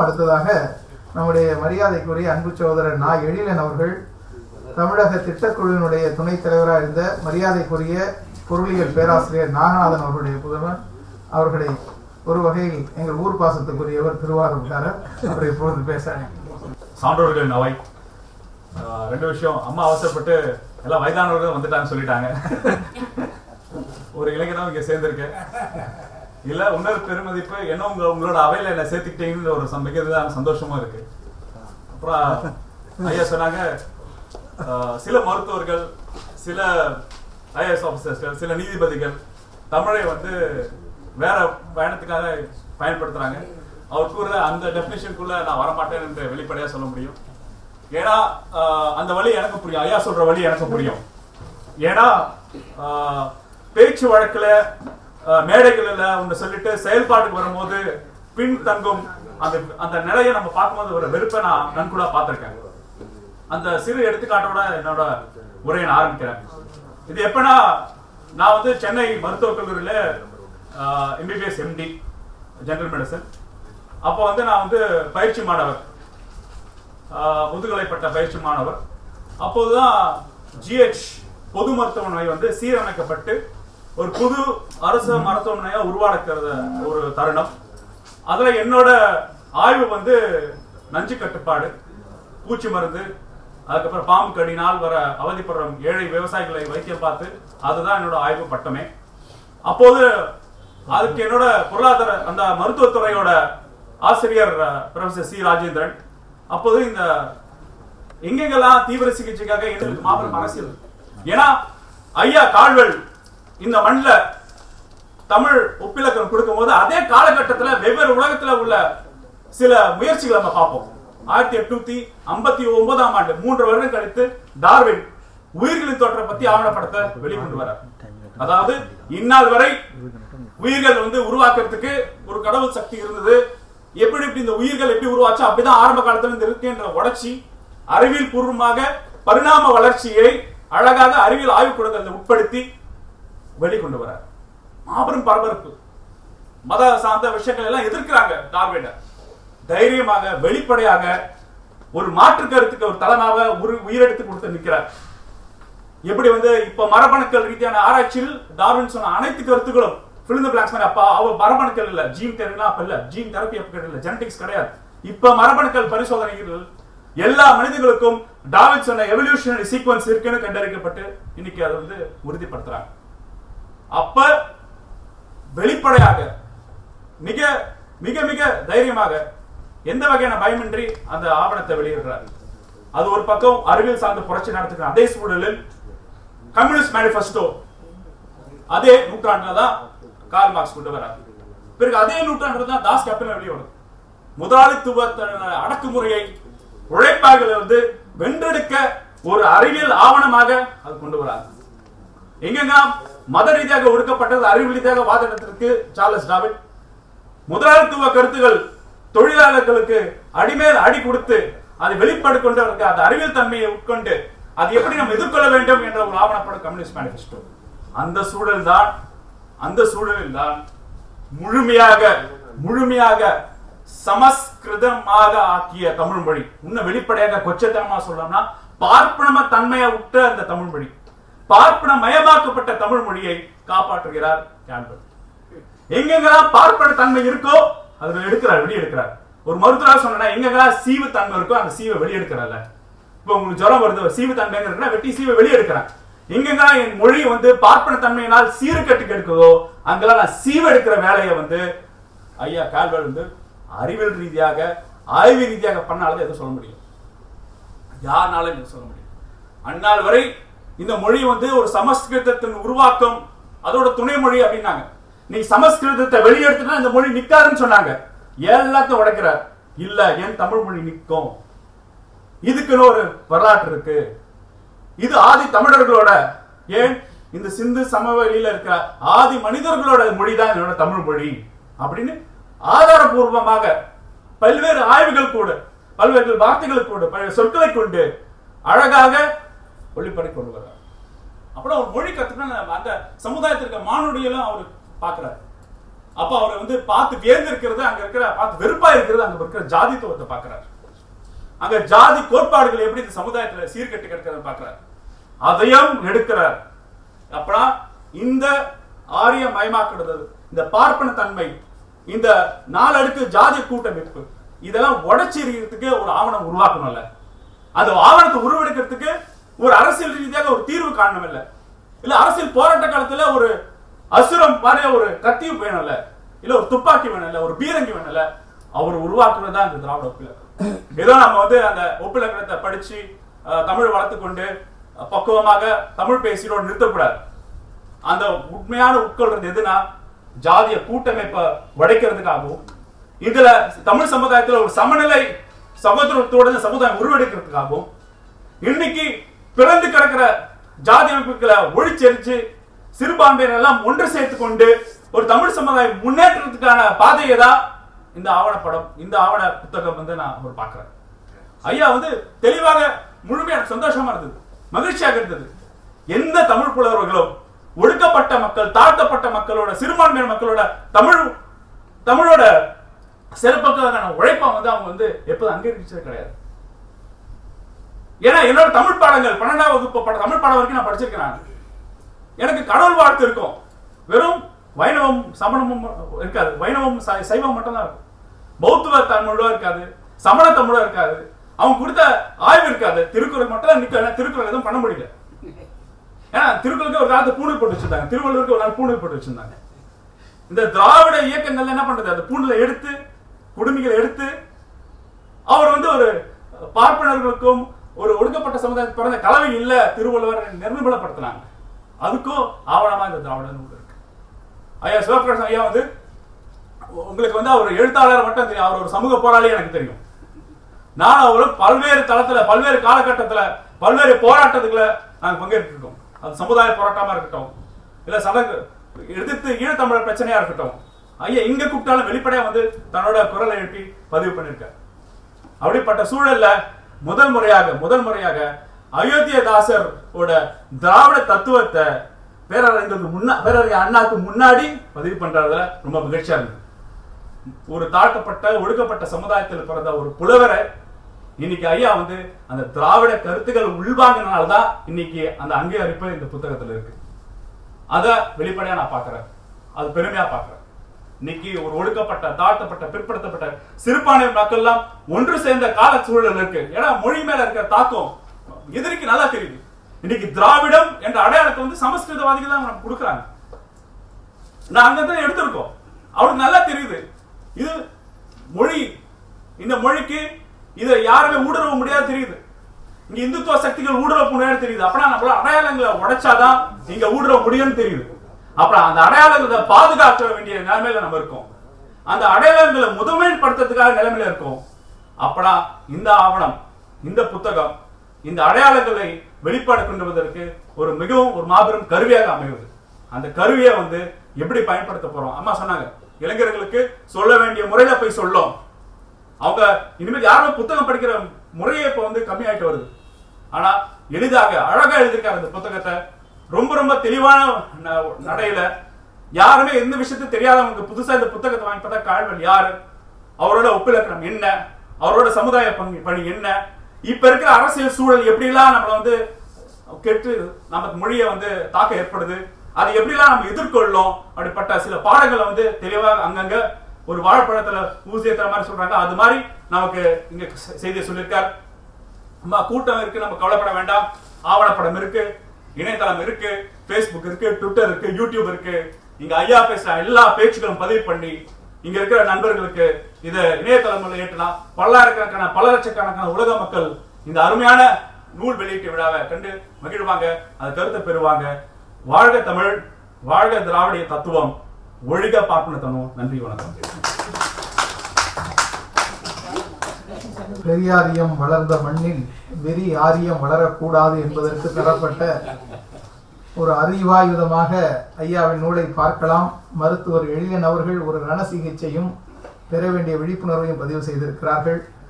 அடுத்ததாக நம்முடைய மரியாதைக்குரிய அன்பு சகோதரர் நா. எழிலன் அவர்கள் தமிழக திட்டக்குழுவினுடைய துணைத் தலைவராக இருந்த மரியாதைக்குரிய பொருளியல் பேராசிரியர் நாகநாதன் அவர்களுடைய புதல்வன் அவர்களை ஒரு வகையில் எங்கள் ஊர் பாசத்துக்குரியவர் திருவாரூர்காரர் அவரை இப்பொழுது பேச சான்றோர்களின் அவை. ரெண்டு விஷயம், அம்மா அவசரப்பட்டு எல்லாம் வயதானவர்கள் வந்துட்டான்னு சொல்லிட்டாங்க. ஒரு இளைஞனும் இங்க சேர்ந்திருக்கேன். இல்ல இன்னொரு பெருமதிப்பு என்ன, உங்களோட அவையில என்ன சேர்த்துக்கிட்டீங்கன்னு ஒரு மிகதான் சந்தோஷமா இருக்கு. அப்புறம் ஐயா சொன்னாங்க, சில மருத்துவர்கள், சில ஐஏஎஸ் ஆபீசர்ஸ், சில நீதிபதிகள் தமிழை வேற பயணத்துக்காக பயன்படுத்துறாங்க. அவர் கூற அந்த டெபினிஷனுக்குள்ள நான் வரமாட்டேன் என்று வெளிப்படையா சொல்ல முடியும். ஏன்னா அந்த வழி எனக்கு புரியும், ஐயா சொல்ற வழி எனக்கு புரியும். ஏன்னா பேச்சு வழக்குல மேடைகள் ஒன்று சொல்லிட்டு செயல்பாட்டுக்கு வரும்போது பின் தங்கும் அந்த நிலையை நம்ம பார்க்கும்போது ஒரு வெறுப்பை நான் நன்கூட பார்த்திருக்கேன். அந்த சிறு எடுத்துக்காட்டோட என்னோட உரையை நான் ஆரம்பிக்கிறேன். இது எப்பனா, நான் சென்னை மருத்துவக் கல்லூரியில எம்பிபிஎஸ் எம்டி ஜெனரல் மெடிசன். அப்போ நான் பயிற்சி மாணவர், முதுகலை பட்ட பயிற்சி மாணவர். அப்போதுதான் ஜிஹெச் பொது மருத்துவமனை சீரமைக்கப்பட்டு ஒரு புது அரசு மருத்துவமனையா உருவாக்குறது ஒரு தருணம். அதுல என்னோட ஆய்வு நஞ்சு கட்டுப்பாடு, பூச்சி மருந்து, அதுக்கப்புறம் பாம்பு கடினால் வர அவதிப்படுற ஏழை விவசாயிகளை வைத்தியம் பார்த்து, அதுதான் என்னோட ஆய்வு பட்டமே. அப்போது அதுக்கு என்னோட பொருளாதார அந்த மருத்துவத்துறையோட ஆசிரியர் ப்ரொஃபசர் சி. ராஜேந்திரன். அப்போது இந்த எங்கெங்கெல்லாம் தீவிர சிகிச்சைக்காக எங்களுக்கு மாபெரும் அரசியல். ஏன்னா ஐயா கால்வெல் இந்த மண்ணில தமிழ் ஒப்பிலக்கம் கொடுக்கும் போது அதே காலகட்டத்தில் வெவ்வேறு உலகத்துல உள்ள சில முயற்சிகளை நம்ம பார்ப்போம். 1859ஆம் ஆண்டு 3 வருடம் கழித்து டார்வின் உயிர்களின் தோற்றம் பத்தி ஆவணப்படத்தை வெளிக்கொண்டு வர. அதாவது இந்நாள் வரை உயிர்கள் உருவாக்குறதுக்கு ஒரு கடவுள் சக்தி இருந்தது, எப்படி இந்த உயிர்கள் எப்படி உருவாச்சு அப்படிதான் ஆரம்ப காலத்துல இருந்து இருக்கு என்ற உடைச்சி அறிவியல் பூர்வமாக பரிணாம வளர்ச்சியை அழகாக அறிவியல் ஆய்வுக்கூடங்களில் உட்படுத்தி வெளிக்கொண்டு வர. மாபெரும் பரபரப்பு, மத சார்ந்த விஷயங்கள் எல்லாம் எதிர்க்கிறாங்க. டார்வினை தைரியமாக வெளிப்படையாக ஒரு மாற்று கருத்துக்கு ஒரு தளமாக உயிரெடுத்து கொடுத்து நிற்கிறார். எப்படி இப்ப மரபணுக்கள் ரீதியான ஆராய்ச்சியில் டார்வின் சொன்ன அனைத்து கருத்துக்களும் ஃபில் தி பிளாங்க்ஸ் மாதிரி. அப்ப அவர் மரபணுக்கள் இல்ல, ஜீன் தெரபிலாம் அப்ப இல்ல, ஜீன் தெரப்பி அப்ப இல்ல, ஜெனடிக்ஸ் கிடையாது. இப்ப மரபணுக்கள் பரிசோதனைகள் எல்லா மனிதர்களுக்கும் டார்வின் சொன்ன எவல்யூஷனரி சீக்வன்ஸ் இருக்குன்னு கண்டறியப்பட்டு இன்னைக்கு அதை உறுதிப்படுத்துறாங்க. அப்ப வெளிப்படையாக மிக மிக மிக தைரியமாக எந்த வகையான பயமின்றி அந்த ஆவணத்தை வெளியிடுறார். அது ஒரு பக்கம் அறிவியல் சார்ந்த புரட்சி நடத்துகிற அதே சூழலில் கம்யூனிஸ்ட் மேனிஃபெஸ்டோ அதே நூற்றாண்டுல தான் கார்ல் மார்க்ஸ் கொண்டு வரார். பிறகு அதே நூற்றாண்டுல தான் தாஸ் கேபிட்டல் வெளியிடும். முதலாளித்துவ அடக்குமுறையை உழைப்பாளர்களை வென்றெடுக்க ஒரு அறிவியல் ஆவணமாக அது கொண்டு வராது. எங்க மத ரீதியாக ஒடுக்கப்பட்டது அறிவியல் ரீதியாக வாதிடத்திற்கு சார்லஸ் டார்வின். முதலாளித்துவ கருத்துகள் தொழிலாளர்களுக்கு அடிமேல் அடி கொடுத்து அதை வெளிப்பாடு கொண்டு அந்த அறிவியல் தன்மையை உட்கொண்டு அது எப்படி நம்ம எதிர்கொள்ள வேண்டும் என்ற ஒரு ஆவணப்படும் கம்யூனிஸ்ட் மேனிஃபெஸ்டோ. அந்த சூழலில் தான் முழுமையாக சமஸ்கிருதமாக ஆக்கிய தமிழ் மொழி, இன்னும் வெளிப்படையாக கொச்சத்தனமா சொல்லணும்னா பார்ப்பன தன்மையை விட்ட அந்த தமிழ் மொழி, பார்ப்பன மயமாக்கப்பட்ட தமிழ் மொழியை காப்பாற்றுகிறார் கேம்பல். எங்கெங்கெல்லாம் பார்ப்பன தன்மை இருக்கோ அதை வெளியெடுக்கிறார். ஒரு மருத்துவராக சொன்னா எங்கெங்கெல்லாம் சீவு தன்மை இருக்கோ அந்த சீவை வெளியெடுக்கிறார்ல. இப்ப உங்களுக்கு ஜுரம் வருது, சீவு தன்மை வெட்டி சீவை வெளியெடுக்கிறேன். எங்கெங்கெல்லாம் என் மொழி பார்ப்பன தன்மையினால் சீர்கட்டுக்கு எடுக்குதோ அங்கெல்லாம் நான் சீவு எடுக்கிற வேலையை ஐயா கால்வெல் அறிவியல் ரீதியாக ஆய்வு ரீதியாக பண்ணாலும் எதுவும் சொல்ல முடியும், யாருனாலும் சொல்ல முடியும். அந்நாள் வரை இந்த மொழி ஒரு சமஸ்கிருதத்தின் உருவாக்கம், அதோட துணை மொழி அப்படின்னாங்க. நீ சமஸ்கிருதத்தை வெளியெடுத்துனா இந்த மொழி நிக்காதுன்னு சொன்னாங்க. எல்லாத்தையும் உடைக்கிறார். இல்ல, என் தமிழ் மொழி நிற்கும். இதுக்குன்னு ஒரு வரலாற்று இருக்கு. இது ஆதி தமிழர்களோட, ஏன் இந்த சிந்து சமவெளியில இருக்கிற ஆதி மனிதர்களோட மொழிதான் என்னோட தமிழ் மொழி அப்படின்னு ஆதாரபூர்வமாக பல்வேறு ஆய்வுகள் கூட, பல்வேறு வார்த்தைகள் கூட, பல்வேறு சொற்களை கொண்டு அழகாக ஒளிப்படை கொண்டு வர்றார். அப்புறம் ஒரு மொழி கத்துக்கணும், அந்த சமுதாயத்திற்கு மானுடியெல்லாம் அவர் பார்க்கிறார். அப்ப அவரை வந்து பார்த்து வியந்து இருக்கிறது, அங்க இருக்கிற பார்த்து வெறுப்பா இருக்கிறது, அங்க இருக்கிற ஜாதித்துவத்தை பாக்குறாரு. அங்க ஜாதி கோட்பாடுகள் எப்படி இந்த சமுதாயத்துல சீர்கட்டு கிடக்கிறத பாக்குறாரு, அதையும் எடுக்கிறார். அப்பனா இந்த ஆரிய மயமாக்குறது, இந்த பார்ப்பன தன்மை, இந்த 4 அடுக்கு ஜாதி கூட்டமைப்பு, இதெல்லாம் உடைச்சிருக்கிறதுக்கு ஒரு ஆவணம் உருவாக்கணும்ல. அந்த ஆவணத்தை உருவெடுக்கிறதுக்கு ஒரு அரசியல் ரீதியாக ஒரு தீர்வு காரணம் இல்ல அரசியல் போராட்ட காலத்துல ஒரு அசுரம் மாதிரி ஒரு கத்தியும் வேணும்ல, இல்ல ஒரு துப்பாக்கி வேணும்ல, ஒரு பீரங்கி வேணும்ல. அவர் உருவாக்குறது தான் இந்த திராவிட ஒப்பிலக்கணம். ஏதோ நம்ம வந்து அந்த ஒப்பிலக்கணத்தை படிச்சு தமிழ் வளர்த்து கொண்டு பக்குவமாக தமிழ் பேசினோடு நிறுத்தக்கூடாது. அந்த உண்மையான உட்கொள்றது எதுனா ஜாதிய கூட்டமைப்பை உடைக்கிறதுக்காகவும், இதுல தமிழ் சமுதாயத்துல ஒரு சமநிலை சகோதரத்தோட சமுதாயம் உருவெடுக்கிறதுக்காகவும், இன்னைக்கு பிறந்து கிடக்கிற ஜாதி அமைப்புகளை ஒழிச்செரிச்சு சிறுபான்மையினர் எல்லாம் ஒன்று சேர்த்து கொண்டு ஒரு தமிழ் சமுதாயம் முன்னேற்றத்துக்கான பாதையை தான் இந்த ஆவணப்படம், இந்த ஆவண புத்தகம் வந்து நான் ஒரு பாக்குறேன். ஐயா வந்து தெளிவாக முழுமையான சந்தோஷமா இருந்தது, மகிழ்ச்சியாக இருந்தது. எந்த தமிழ் புலவர்களும் ஒடுக்கப்பட்ட மக்கள், தாழ்த்தப்பட்ட மக்களோட, சிறுபான்மையினர் மக்களோட தமிழோட சிறப்புக்கான உழைப்பை வந்து அவங்க வந்து எப்போதும் அங்கீகரிச்சது கிடையாது. ஏன்னா என்னோட தமிழ் பாடங்கள் 12ஆம் வகுப்பு தமிழ் பாடம் வரைக்கும் நான் படிச்சிருக்கேன். எனக்கு கடவுள் வாழ்த்து இருக்கும், வெறும் வைணவம் சமணமும் இருக்காது, வைணவம் சைவம் மட்டும் தான் இருக்கும். பௌத்த தமிழோ இருக்காது, சமண தமிழோ இருக்காது, அவங்க கொடுத்த ஆய்வு இருக்காது. திருக்குறள் மட்டும் தான் நிக்க, திருக்குறள் எதுவும் பண்ண முடியல. ஏன்னா திருக்குறளுக்கு ஒரு காலத்து பூணூல் போட்டு வச்சிருந்தாங்க, திருவள்ளுவருக்கு ஒரு நாள் பூணூல் போட்டு வச்சிருந்தாங்க. இந்த திராவிட இயக்கங்கள் என்ன பண்றது, அந்த பூணூலை எடுத்து குடுமிகளை எடுத்து அவர் வந்து ஒரு பார்ப்பனர்களுக்கும் ஒரு ஒடுக்கப்பட்ட சமுதாயத்துக்கு பிறந்த கலவை இல்ல திருவள்ளுவர் நிர்மூலப்படுத்தினாங்க. அதுக்கும் ஆவணமா இந்த திராவிட நூல் இருக்கு. ஐயா சிவபிரகாசம் ஐயா வந்து உங்களுக்கு வந்து அவர் எழுத்தாளர் மட்டும் தெரியும், அவர் ஒரு சமூக போராளி எனக்கு தெரியும். நான் அவரும் பல்வேறு தளத்துல, பல்வேறு காலகட்டத்துல, பல்வேறு போராட்டத்துக்குள்ள நாங்கள் பங்கேற்றிருக்கோம். அது சமுதாய போராட்டமா இருக்கட்டும், இல்ல சடங்கு எதிர்த்து ஈழத்தமிழர் பிரச்சனையா இருக்கட்டும், ஐயா இங்க கூப்பிட்டாலும் வெளிப்படையா வந்து தன்னோட குரலை எழுப்பி பதிவு பண்ணிருக்கார். அப்படிப்பட்ட சூழல்ல முதல் முறையாக அயோத்தியதாசர் திராவிட தத்துவத்தை பேரறிஞர் அண்ணாக்கு முன்னாடி பதிவு பண்றதுல ரொம்ப மகிழ்ச்சியா இருந்தது. ஒரு தாழ்த்தப்பட்ட ஒடுக்கப்பட்ட சமுதாயத்தில் பிறந்த ஒரு புலவரை இன்னைக்கு ஐயா வந்து அந்த திராவிட கருத்துக்கள் உள்வாங்கினால்தான் இன்னைக்கு அந்த அங்கீகரிப்பு இந்த புத்தகத்துல இருக்கு. அத வெளிப்படையா நான் பாக்குறேன், அது பெருமையா பாக்குறேன். இன்னைக்கு ஒரு ஒடுக்கப்பட்ட, தாழ்த்தப்பட்ட, பிற்படுத்தப்பட்ட சிறுபான்மை மக்கள் எல்லாம் ஒன்று சேர்ந்த கால சூழல் இருக்கு. ஏன்னா மொழி மேல இருக்கிற தாக்கம் எதிரிக்கு நல்லா தெரியுது. இன்னைக்கு திராவிடம் என்ற அடையாளத்தை வந்து சமஸ்கிருதவாதிகள் தான் நமக்கு கொடுக்குறாங்க. நான் அங்கதான் எடுத்திருக்கோம், அவருக்கு நல்லா தெரியுது இது மொழி, இந்த மொழிக்கு இதை யாருமே ஊடுருவ முடியாது தெரியுது. இங்க இந்துத்துவ சக்திகள் ஊடுருவ முடியாது தெரியுது. அப்பனா நம்மள அடையாளங்களை உடைச்சாதான் இங்க ஊடுருவ முடியும்னு தெரியுது. அப்புறம் அந்த அடையாளங்களை பாதுகாக்க வேண்டிய நிலைமையில நம்ம இருக்கோம், அந்த அடையாளங்களை முதன்மைப்படுத்துறதுக்காக நிலைமையில இருக்கோம். அப்பனா இந்த ஆவணம், இந்த புத்தகம் இந்த அடையாளங்களை வெளிப்பாடு கொண்டுவதற்கு ஒரு மிகவும் ஒரு மாபெரும் கருவியாக அமைவது. அந்த கருவியை வந்து எப்படி பயன்படுத்த போறோம்? அம்மா சொன்னாங்க, இளைஞர்களுக்கு சொல்ல வேண்டிய முறையில போய் சொல்லும். அவங்க இனிமேல் யாரும் புத்தகம் படிக்கிற முறையை இப்ப வந்து கம்மியாயிட்டு வருது. ஆனா எளிதாக அழகா எழுதியிருக்காரு அந்த புத்தகத்தை, ரொம்ப ரொம்ப தெளிவான நடையில. யாருமே எந்த விஷயத்தையும் தெரியாதவங்களுக்கு புதுசா இந்த புத்தகத்தை வாங்கி பார்த்தா காழ்வன் யாரு, அவரோட ஒப்பிலக்கணம் என்ன, அவரோட சமுதாய பணி என்ன, இப்ப இருக்கிற அரசியல் சூழல் எப்படி எல்லாம் நம்மள வந்து கெட்டு நமக்கு மொழியை வந்து தாக்கம் ஏற்படுது, அது எப்படி எல்லாம் நம்ம எதிர்கொள்ளோம், அப்படிப்பட்ட சில பாடங்களை வந்து தெளிவாக அங்கங்க ஒரு வாழைப்பழத்துல ஊசி ஏத்துற மாதிரி சொல்றாங்க. அது மாதிரி நமக்கு இங்க செய்தியை சொல்லியிருக்கார். கூட்டம் இருக்கு, நம்ம கவலைப்பட வேண்டாம். ஆவணப்படம் இருக்கு, இணையதளம் இருக்கு, பேஸ்புக் இருக்கு, ட்விட்டர் இருக்கு, யூடியூப் இருக்கு. இங்க ஐயா பேசுற எல்லா பேச்சுகளும் பதிவு பண்ணி இங்க இருக்கிற நண்பர்களுக்கு இத இணையதளம் ஏற்றினா பல்லாயிரக்கணக்கான பல லட்சக்கணக்கான உலக மக்கள் இந்த அருமையான நூல் வெளியீட்டு விழாவை கண்டு மகிழ்வாங்க, அது கருத்தை பெறுவாங்க. வாழ்க தமிழ், வாழ்க திராவிட தத்துவம், ஒழிக பார்ப்பனத்தனம். நன்றி, வணக்கம். பெரியாரியம் வளர்ந்த மண்ணில் வெறி ஆரியம் வளரக்கூடாது என்பதற்கு தரப்பட்ட ஒரு அறிவாயுதமாக ஐயாவின் நூலை பார்க்கலாம். மருத்துவர் எழிலன் அவர்கள் ஒரு ரண சிகிச்சையும் பெற வேண்டிய விழிப்புணர்வையும் பதிவு செய்திருக்கிறார்கள்.